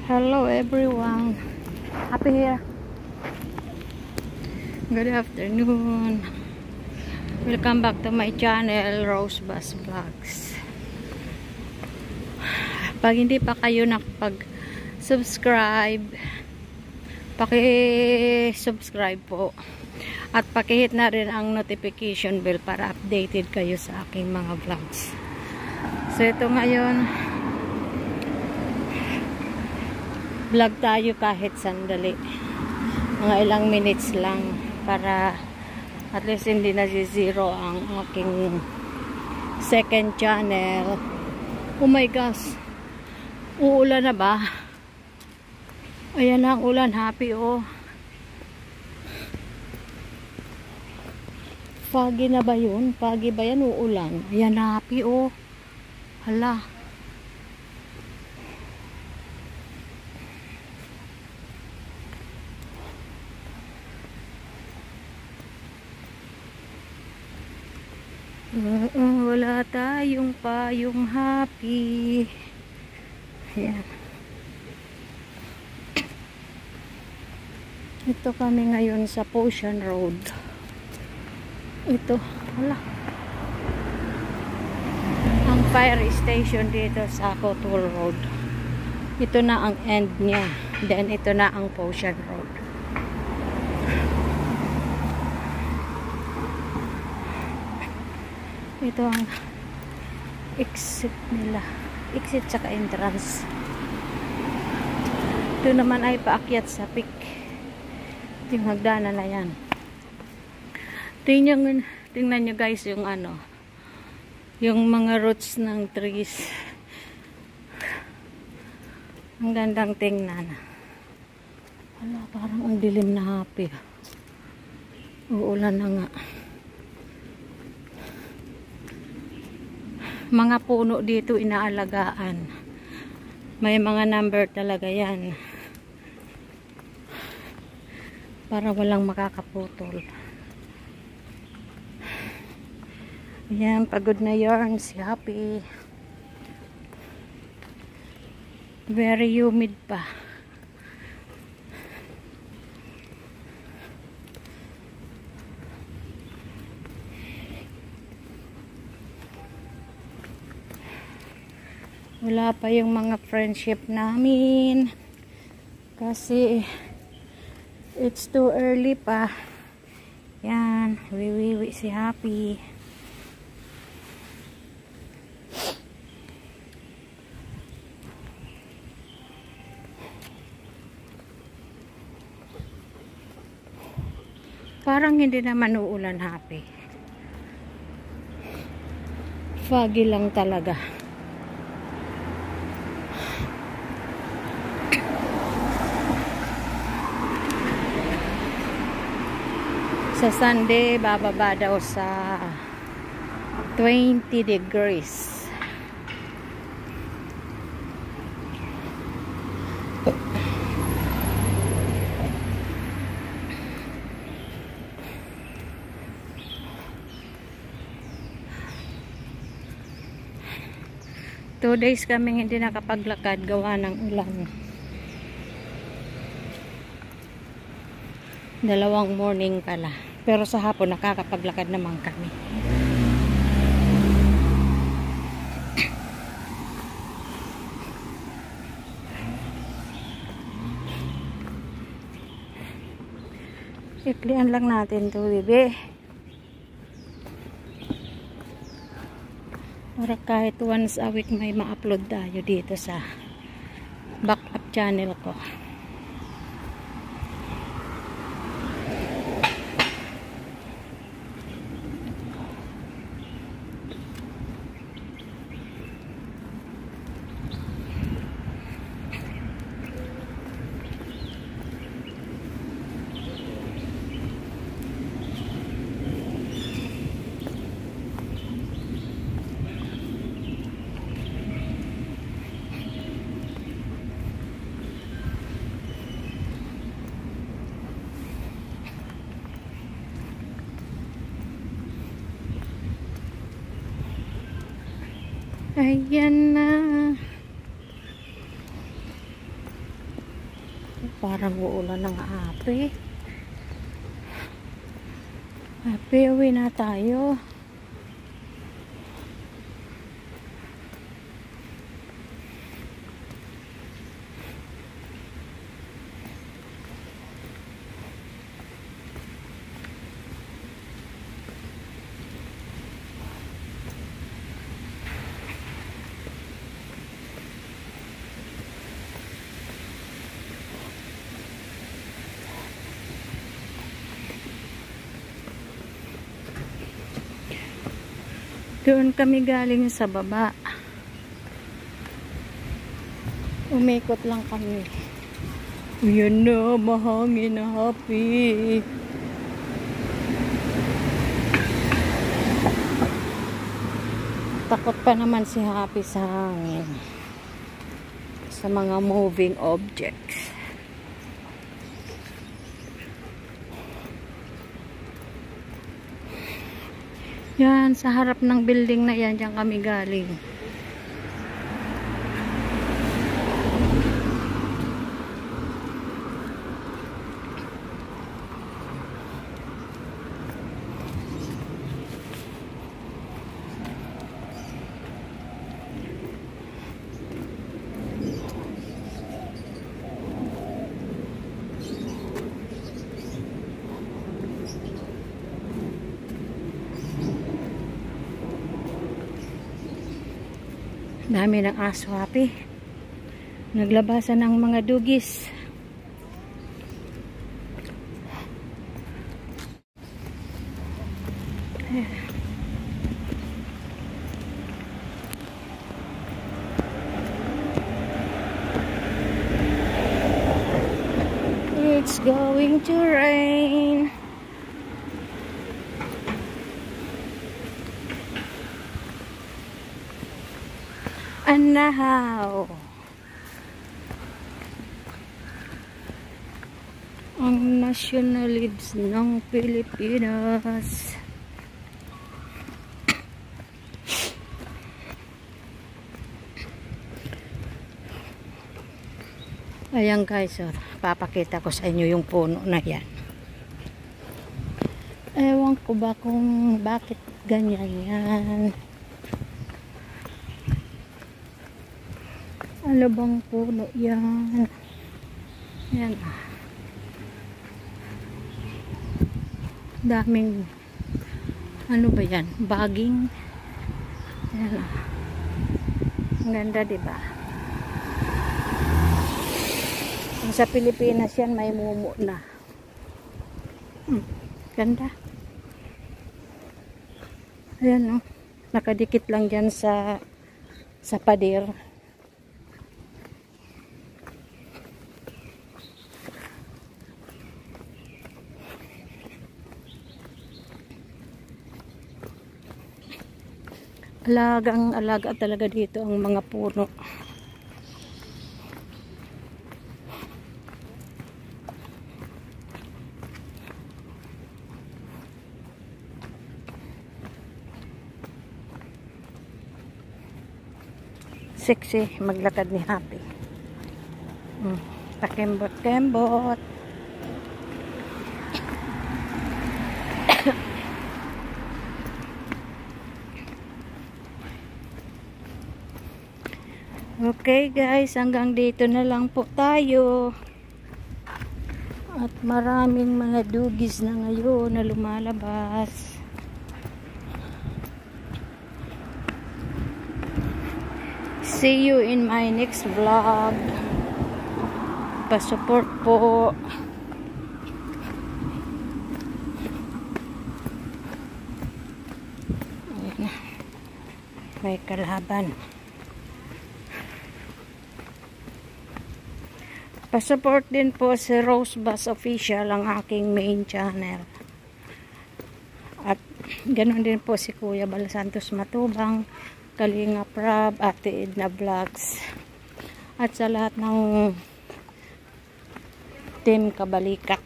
Hello everyone. Happy here. Good afternoon. Welcome back to my channel, Rose Bass Vlogs. Pag hindi pa kayo nakapag-subscribe, paki-subscribe po. At paki-hit na rin ang notification bell para updated kayo sa aking mga vlogs. So ito ngayon, vlog tayo kahit sandali. Mga ilang minutes lang para at least hindi na zero ang aking second channel. Oh my gosh. Uulan na ba? Ayan na ang ulan. Happy oh. Foggy na ba yun? Foggy ba yan? Uulan. Ayan na happy oh. Hala. Wala tayong payong happy. Ayan. Ito kami ngayon sa Potion Road. Ito, wala. Ang fire station dito sa Cotul Road. Ito na ang end niya. Then ito na ang Potion Road. Ito ang exit nila. Exit saka entrance. Ito naman ay paakyat sa peak. Ito yung hagdanan na yan. Tingnan nyo guys yung ano. Yung mga roots ng trees. Ang gandang tingnan. Wala, parang ang dilim na happy. Uulan na nga. Mga puno dito inaalagaan. May mga number talaga yan. Para walang makakaputol. Ayan, pagod na yarn si Happy. Very humid pa. Wala pa yung mga friendship namin kasi it's too early pa. Yan, wiwiwi si Happy. Parang hindi naman uulan, Happy. Foggy lang talaga. Sa Sunday, bababa daw sa 20 degrees. Two days kaming hindi nakapaglakad gawa ng ulan. Dalawang morning pala. Pero sa hapon nakakapaglakad naman kami. Iklian lang natin to, bebe. Para kahit once a week may ma-upload tayo dito sa backup channel ko. Ayan na. parang uulan ng api. Api, uwi na tayo. Doon kami galing sa baba. Umikot lang kami. Yan na, mahangin na happy. Takot pa naman si Happy sa hangin. Sa mga moving objects. Yan, sa harap ng building na yan, diyan kami galing. Dami ng aso, Happy. Naglabasan ng mga dugis. It's going to rain. And now, ang national leaves ng Pilipinas. Ayan guys, papakita ko sa inyo yung puno na yan. Ewan ko ba kung bakit ganyan yan. Ano bang puno yan? Yan. Daming, ano ba yan? Baging. Yan. Ang ganda, diba? Sa Pilipinas yan, may mumu na. Ganda. Ayan, no? Nakadikit lang dyan sa pader. Alaga talaga dito ang mga puno. Sexy maglakad ni Happy. Pakembot-kembot. Okay guys, hanggang dito na lang po tayo. At maraming mga dugis na ngayon na lumalabas. See you in my next vlog. Pa-support po. Ayan. May kalaban. Pa-support din po si Rose Bass Official, ang aking main channel. At ganoon din po si Kuya Bal Santos Matubang, Kalinga Prab, Ate Edna Vlogs, at sa lahat ng Team Kabalikat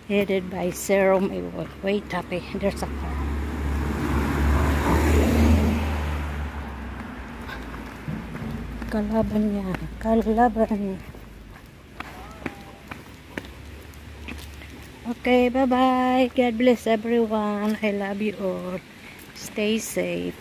headed by Zero Maywood. Wait, Happy, there's a car. Kalaban niya, kalaban. Okay, bye-bye. God bless everyone. I love you all. Stay safe.